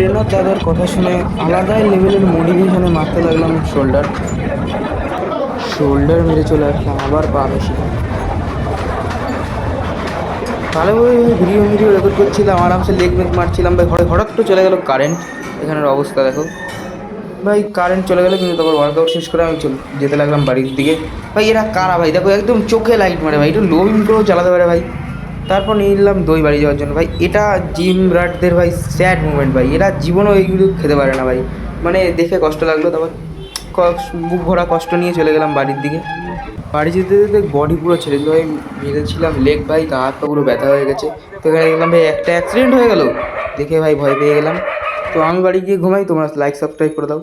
Trainer দাদার কথা শুনে আলাদাই লেভেলের মোটিভেশনে মারতে লাগলাম শোল্ডার। শোল্ডার মেরে চলে আসলাম আবার পা মেশিন। ভালোভাবে ভিডিও ভিডিও রেকর্ড করছিলাম, আরামসে লেগ মেক মারছিলাম ভাই। হঠাৎ করে চলে গেল কারেন্ট। এখানের অবস্থা দেখো ভাই, কারেন্ট চলে গেলো। কিন্তু তারপর ওয়ার্কআউট শেষ করে আমি যেতে লাগলাম বাড়ির দিকে। ভাই এরা কারা ভাই, দেখো একদম চোখে লাইট মারে ভাই, একটু লো বিম করেও চালাতে পারে ভাই। তারপর নিয়ে নিলাম দই বাড়ি যাওয়ার জন্য। ভাই এটা জিম রাটদের ভাই স্যাড মুভমেন্ট ভাই, এরা জীবনেও এইগুলো খেতে পারে না ভাই। মানে দেখে কষ্ট লাগলো। তারপর বুক ভরা কষ্ট নিয়ে চলে গেলাম বাড়ির দিকে। বাড়ি যেতে যেতে বডি পুরো ছেড়ে দিল ভাই। মেরেছিলাম লেগ ভাই, গা হাত পা পুরো ব্যথা হয়ে গেছে। তো এখানে দেখলাম ভাই একটা অ্যাক্সিডেন্ট হয়ে গেল, দেখে ভাই ভয় পেয়ে গেলাম। তো আমি বাড়ি গিয়ে ঘুমাই। তোমরা লাইক সাবস্ক্রাইব করে দাও।